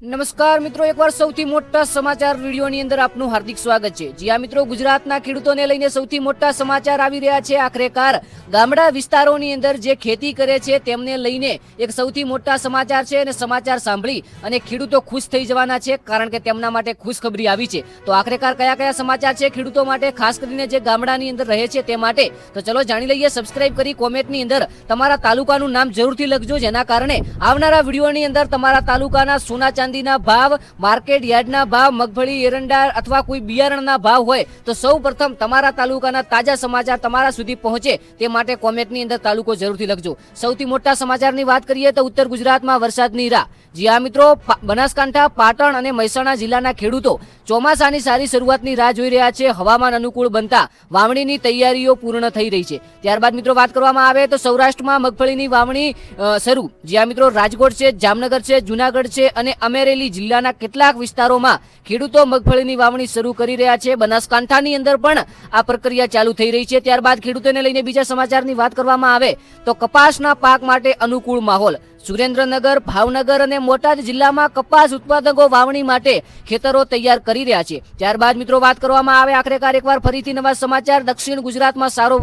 નમસ્કાર મિત્રો, એકવાર સૌથી મોટા સમાચાર વિડીયોની અંદર આપનું હાર્દિક સ્વાગત છે। જી આ મિત્રો, ગુજરાતના ખેડૂતોને લઈને સૌથી મોટા સમાચાર આવી રહ્યા છે। આખરેકાર ગામડા વિસ્તારોની અંદર જે ખેતી કરે છે તેમને લઈને એક સૌથી મોટા સમાચાર છે અને સમાચાર સાંભળી અને ખેડૂતો ખુશ થઈ જવાના છે, કારણ કે તેમના માટે ખુશખબરી આવી છે। તો આખરેકાર કયા કયા સમાચાર છે ખેડૂતો માટે, ખાસ કરીને જે ગામડાની અંદર રહે છે તે માટે, તો ચલો જાણી લઈએ। સબસ્ક્રાઇબ કરી કોમેન્ટની અંદર તમારા તાલુકાનું નામ જરૂરથી લખજો, જેના કારણે આવનારા વિડીયોની અંદર તમારા તાલુકાના સોના ચાંદીના ભાવ, માર્કેટ યાર્ડના ભાવ, મગફળી, એરંડા અથવા કોઈ બિયારણના ભાવ હોય તો સૌ પ્રથમ તમારા તાલુકાના તાજા સમાચાર તમારા સુધી પહોંચે તે માટે કોમેન્ટની અંદર તાલુકો જરૂરથી લખજો। સૌથી મોટા સમાચારની વાત કરીએ તો ઉત્તર ગુજરાતમાં વરસાદની રાહ। જી આ મિત્રો, બનાસકાંઠા, પાટણ અને મહેસાણા જિલ્લાના ખેડૂતો ચોમાસાની સારી શરૂઆતની રાહ જોઈ રહ્યા છે। હવામાન અનુકૂળ બનતા વાવણીની તૈયારીઓ પૂર્ણ થઈ રહી છે। ત્યારબાદ મિત્રો વાત કરવામાં આવે તો સૌરાષ્ટ્રમાં મગફળીની વાવણી શરૂ। જી આ મિત્રો, રાજકોટ છે, જામનગર છે, જુનાગઢ છે અને અમરેલી જિલ્લાના કેટલાક વિસ્તારોમાં ખેડૂતો મગફળીની વાવણી શરૂ કરી રહ્યા છે। બનાસકાંઠાની અંદર પણ આ પ્રક્રિયા ચાલુ થઈ રહી છે। ત્યારબાદ ખેડૂતોને લઈને બીજા સમાચારની વાત કરવામાં આવે તો કપાસના પાક માટે અનુકૂળ માહોલ। સુરેન્દ્રનગર, ભાવનગર અને બોટાદ જિલ્લામાં કપાસ ઉત્પાદકો વાવણી માટે ખેતરો તૈયાર કરી રહ્યા છે। ત્યારબાદ મિત્રો વાત કરવામાં આવે આખરેકાર એકવાર ફરીથી નવા સમાચાર। દક્ષિણ ગુજરાતમાં સારો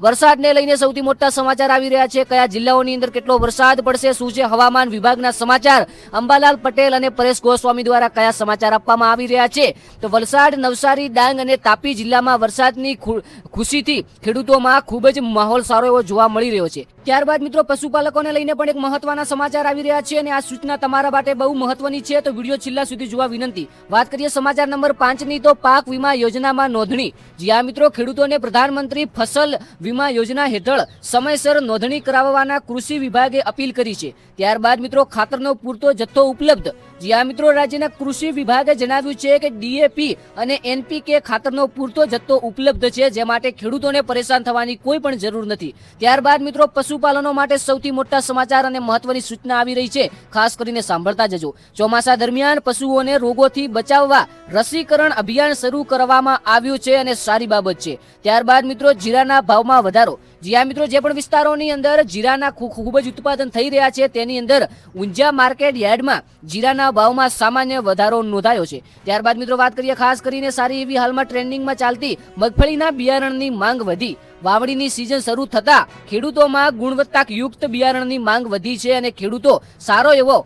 વરસાદને લઈને સૌથી મોટા સમાચાર આવી રહ્યા છે। કયા જિલ્લાઓની અંદર કેટલો વરસાદ પડશે, શું છે હવામાન વિભાગના સમાચાર, અંબાલાલ પટેલ અને પરેશ ગોસ્વામી દ્વારા કયા સમાચાર આપવામાં આવી રહ્યા છે, તો વલસાડ, નવસારી, ડાંગ અને તાપી જિલ્લામાં વરસાદની ખુશીથી ખેડૂતોમાં ખૂબ જ માહોલ સારો એવો જોવા મળી રહ્યો છે। ત્યારબાદ મિત્રો પશુપાલકોને લઈને પણ એક મહત્વના સમાચાર આવી રહ્યા છે અને આ સૂચના તમારા માટે બહુ મહત્વની છે, તો વિડીયો છેલ્લા સુધી જોવા વિનંતી। વાત કરીએ સમાચાર નંબર 5 ની, તો પાક વીમા યોજનામાં નોંધણી। જી આ મિત્રો, ખેડૂતોને પ્રધાનમંત્રી ફસલ વીમા યોજના હેઠળ સમયસર નોંધણી કરાવવાના કૃષિ વિભાગે અપીલ કરી છે। ત્યારબાદ મિત્રો ખાતરનો પૂરતો જથ્થો ઉપલબ્ધ। જી આ મિત્રો, રાજ્યના કૃષિ વિભાગે જણાવ્યું છે કે ડીએપી અને એનપીકે ખાતરનો પૂરતો જથ્થો ઉપલબ્ધ છે, જે માટે ખેડૂતોને પરેશાન થવાની કોઈ પણ જરૂર નથી। ત્યારબાદ મિત્રો પશુપાલનો માટે સૌથી મોટા સમાચાર અને મહત્વની સૂચના આવી રહી છે, ખાસ કરીને સાંભળતા જજો। ચોમાસા દરમિયાન પશુઓને રોગોથી બચાવવા રસીકરણ અભિયાન શરૂ કરવામાં આવ્યું છે અને સારી બાબત છે। ત્યારબાદ મિત્રો જીરાના ભાવમાં વધારો। જી આ મિત્રો, જે પણ વિસ્તારોની અંદર જીરાના ખૂબ જ ઉત્પાદન થઈ રહ્યા છે તેની અંદર ઊંઝા માર્કેટ યાર્ડમાં જીરાના ભાવમાં સામાન્ય વધારો નોંધાયો છે। ત્યારબાદ મિત્રો વાત કરીએ ખાસ કરીને સારી એવી હાલમાં ટ્રેન્ડિંગમાં ચાલતી મગફળીના બિયારણની માંગ વધી। વાવણીની સિઝન શરૂ થતા ખેડૂતોમાં ગુણવત્તાયુક્ત બિયારણની માંગ વધી છે અને ખેડૂતો સારો એવો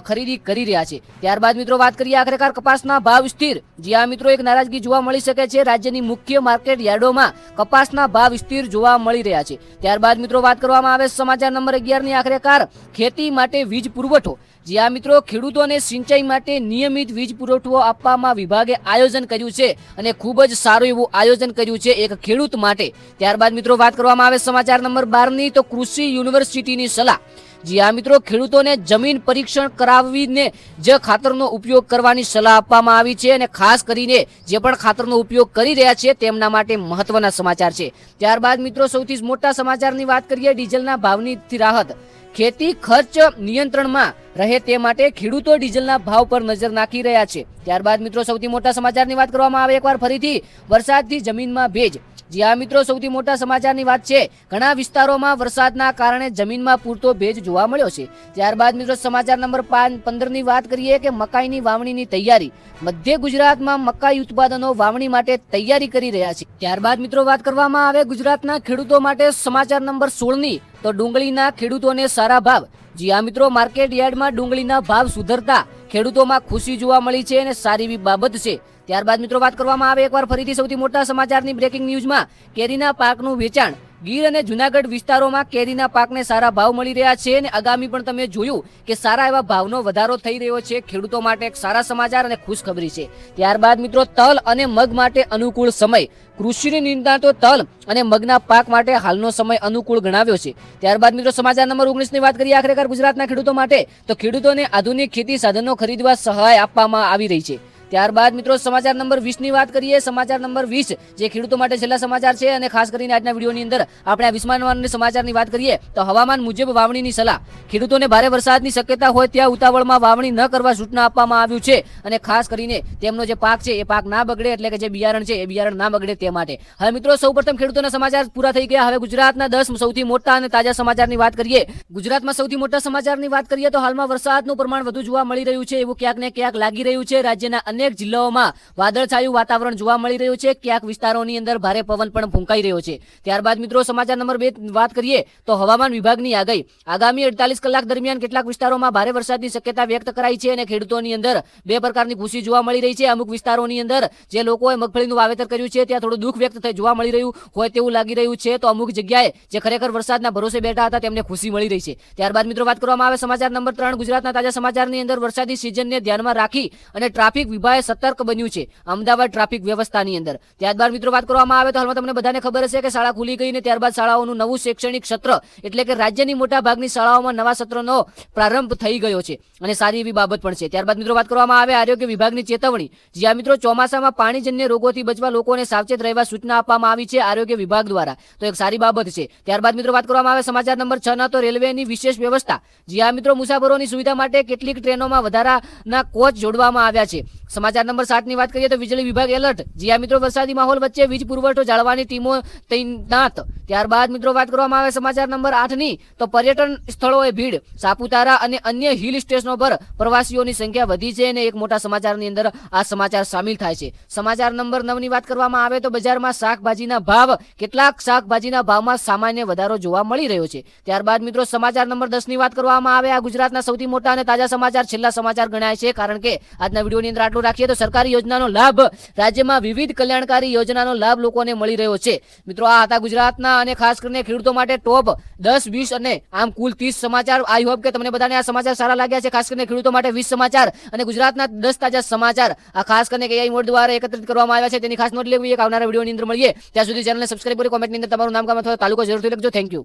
ખરીદી કરી રહ્યા છે। ત્યારબાદ મિત્રો વાત કરીએ આખરેકાર કપાસના ભાવ સ્થિર। જી આ મિત્રો, એક નારાજગી જોવા મળી શકે છે। રાજ્યની મુખ્ય માર્કેટ યાર્ડોમાં કપાસના ભાવ સ્થિર જોવા મળી રહ્યા છે। ત્યારબાદ મિત્રો વાત કરવામાં આવે સમાચાર નંબર 11 ની, આખરેકાર ખેતી માટે વીજ પુરવઠો। જી આ મિત્રો, ખેડૂતોને સિંચાઈ માટે નિયમિત વીજ પુરવઠો આપવામાં વિભાગે આયોજન કર્યું છે અને ખૂબ જ સારું એવું આયોજન કર્યું છે એક ખેડૂત માટે। ત્યારબાદ મિત્રો વાત કરવામાં આવે સમાચાર નંબર 12 ની, તો કૃષિ યુનિવર્સિટીની સલાહ। જી આ મિત્રો, ખેડૂતોને જમીન પરીક્ષણ કરાવીને જ ખાતરનો ઉપયોગ કરવાની સલાહ આપવામાં આવી છે અને ખાસ કરીને જે પણ ખાતરનો ઉપયોગ કરી રહ્યા છે તેમના માટે મહત્વના સમાચાર છે। ત્યારબાદ મિત્રો સૌથી મોટા સમાચારની વાત કરીએ, ડીઝલના ભાવની રાહત। ખેતી ખર્ચ નિયંત્રણમાં રહે તે માટે ખેડૂતો ડીઝલના ભાવ પર નજર નાખી રહ્યા છે। ત્યારબાદ મિત્રો સૌથી મોટા સમાચારની વાત કરવામાં આવે એકવાર ફરીથી, વરસાદથી જમીનમાં ભેજ। જી આ મિત્રો, સૌથી મોટા સમાચારની વાત છે, ઘણા વિસ્તારોમાં વરસાદના કારણે જમીનમાં પૂરતો ભેજ જોવા મળ્યો છે। ત્યારબાદ મિત્રો સમાચાર નંબર 15 ની વાત કરીએ કે મકાઈની વાવણીની તૈયારી। મધ્ય ગુજરાતમાં મકાઈ ઉત્પાદનો વાવણી માટે તૈયારી કરી રહ્યા છે। ત્યારબાદ મિત્રો વાત કરવામાં આવે ગુજરાતના ખેડૂતો માટે સમાચાર નંબર 16 ની, તો ડુંગળીના ખેડૂતોને સારા ભાવ। જી આ મિત્રો, માર્કેટ યાર્ડમાં ડુંગળીના ભાવ સુધરતા ખેડૂતોમાં ખુશી જોવા મળી છે અને સારી એવી બાબત છે। ત્યારબાદ મિત્રો વાત કરવામાં આવે એકવાર ફરીથી સૌથી મોટા સમાચારની બ્રેકિંગ ન્યૂઝમાં, કેરીના પાકનું વેચાણ। ગીર અને જુનાગઢ વિસ્તારોમાં કેરીના પાકને સારા ભાવ મળી રહ્યા છે અને આગામી પણ તમે જોયું કે સારા એવા ભાવનો વધારો થઈ રહ્યો છે। ખેડૂતો માટે એક સારા સમાચાર અને ખુશખબરી છે। ત્યારબાદ મિત્રો તલ અને મગ માટે અનુકૂળ સમય। કૃષિની નિષ્ણાતો તલ અને મગના પાક માટે હાલનો સમય અનુકૂળ ગણાવ્યો છે। ત્યારબાદ મિત્રો સમાચાર નંબર 19 ની વાત કરીએ આખરેકાર ગુજરાતના ખેડૂતો માટે, તો ખેડૂતોને આધુનિક ખેતી સાધનો ખરીદવા સહાય આપવામાં આવી રહી છે। ત્યારબાદ મિત્રો સમાચાર નંબર 20 ની વાત કરીએ. સમાચાર નંબર 20 જે ખેડૂતો માટે છેલ્લા સમાચાર છે અને ખાસ કરીને આજના વિડીયોની અંદર આપણે આ 20મા સમાચારની વાત કરીએ તો હવામાન મુજબ વાવણીની સલાહ. ખેડૂતોને ભારે વરસાદની શક્યતા હોય ત્યાં ઉતાવળમાં વાવણી ન કરવા સૂચના આપવામાં આવ્યું છે અને ખાસ કરીને તેમનો જે પાક છે એ પાક ના બગડે એટલે કે જે બિયારણ છે એ બિયારણ ના બગડે તે માટે. હવે મિત્રો સૌપ્રથમ ખેડૂતોના સમાચાર પૂરા થઈ ગયા. હવે ગુજરાતના 10 સૌથી મોટા અને તાજા સમાચારની વાત કરીએ. ગુજરાતમાં સૌથી મોટા સમાચારની વાત કરીએ તો હાલમાં વરસાદનું પ્રમાણ વધુ જોવા મળી રહ્યું છે એવું ક્યાંક ને ક્યાંક લાગી રહ્યું છે. રાજ્યના અનેક જિલ્લાઓમાં વાદળછાયું વાતાવરણ જોવા મળી રહ્યું છે. ક્યાંક વિસ્તારોની અંદર ભારે પવન પણ ફૂંકાઈ રહ્યો છે. ત્યારબાદ મિત્રો સમાચાર નંબર 2 વાત કરીએ તો હવામાન વિભાગની આગાહી. આગામી 48 કલાક દરમિયાન કેટલાક વિસ્તારોમાં ભારે વરસાદની શક્યતા વ્યક્ત કરાઈ છે અને ખેડૂતોની અંદર બે પ્રકારની ખુશી જોવા મળી રહી છે. અમુક વિસ્તારોની અંદર જે લોકોએ મગફળીનું વાવેતર કર્યું છે ત્યાં થોડું દુઃખ વ્યક્ત જોવા મળી રહ્યું હોય તેવું લાગી રહ્યું છે, તો અમુક જગ્યાએ જે ખરેખર વરસાદના ભરોસે બેઠા હતા તેમને ખુશી મળી રહી છે. ત્યારબાદ મિત્રો વાત કરવામાં આવે સમાચાર નંબર 3 ગુજરાતના તાજા સમાચારની અંદર વરસાદી સિઝનને ધ્યાનમાં રાખી અને ટ્રાફિક વિભાગે સતર્ક બન્યું છે અમદાવાદ ટ્રાફિક વ્યવસ્થાની અંદર. ત્યારબાદ મિત્રો વાત કરવામાં આવે તો હાલમાં તમને બધાને ખબર હશે કે શાળા ખુલી ગઈ ને ત્યારબાદ શાળાઓનું નવું શૈક્ષણિક સત્ર એટલે કે રાજ્યની મોટા ભાગની શાળાઓમાં નવા સત્રનો પ્રારંભ થઈ ગયો છે અને સારી એવી બાબત પણ છે. ત્યારબાદ મિત્રો વાત કરવામાં આવે આરોગ્ય વિભાગની ચેતવણી. જ્યાં મિત્રો ચોમાસામાં પાણીજન્ય રોગોથી બચવા લોકોને સાવચેત રહેવા સૂચના આપવામાં આવી છે આરોગ્ય વિભાગ દ્વારા, તો એક સારી બાબત છે. ત્યારબાદ મિત્રો વાત કરવામાં આવે સમાચાર નંબર 6 ના તો રેલવેની વિશેષ વ્યવસ્થા. જ્યાં મિત્રો મુસાફરોની સુવિધા માટે કેટલીક ટ્રેનોમાં વધારાના કોચ જોડવામાં આવ્યા છે. સમાચાર નંબર 7 ની વાત કરીએ તો વીજળી વિભાગ એલર્ટ. જ્યાં મિત્રો વરસાદી માહોલ વચ્ચે વીજ પુરવઠો જાળવવાની ટીમો તૈનાત. ત્યારબાદ મિત્રો વાત કરવામાં આવે સમાચાર નંબર 8 ની તો પર્યટન સ્થળોએ ભીડ. સાપુતારા અને અન્ય હિલ સ્ટેશનો પર પ્રવાસીઓની સંખ્યા વધી છે અને એક મોટા સમાચારની અંદર આ સમાચાર સામેલ થાય છે. સમાચાર નંબર 9 ની વાત કરવામાં આવે તો બજારમાં શાકભાજીના ભાવ. કેટલાક શાકભાજીના ભાવમાં સામાન્ય વધારો જોવા મળી રહ્યો છે. ત્યારબાદ મિત્રો સમાચાર નંબર 10 ની વાત કરવામાં આવે આ ગુજરાતના સૌથી મોટા અને તાજા સમાચાર છેલ્લા સમાચાર ગણાય છે, કારણ કે આજના વિડીયોની અંદર આટલું રાખીએ તો સરકારી યોજનાનો લાભ. રાજ્યમાં વિવિધ કલ્યાણકારી યોજનાનો લાભ લોકોને મળી રહ્યો છે. મિત્રો આ હતા ગુજરાતના અને ખાસ કરીને ખેડૂતો માટે ટોપ 10, 20 અને આમ કુલ 30 સમાચાર. આઈ હોપ કે તમને બધાને આ સમાચાર સારા લાગ્યા છે. ખાસ કરીને ખેડૂતો માટે 20 સમાચાર અને ગુજરાતના 10 તાજા સમાચાર આ ખાસ કરીને AI મોડ દ્વારા એકત્રિત કરવામાં આવ્યા છે, તેની ખાસ નોંધ લેવી. એક આવનારા વિડીયોની અંદર મળીએ ત્યાં સુધી ચેનલને સબસ્ક્રાઇબ કરી કોમેન્ટની અંદર તમારું નામ કામ અથવા તાલુકો જરૂરથી લખજો. Thank you.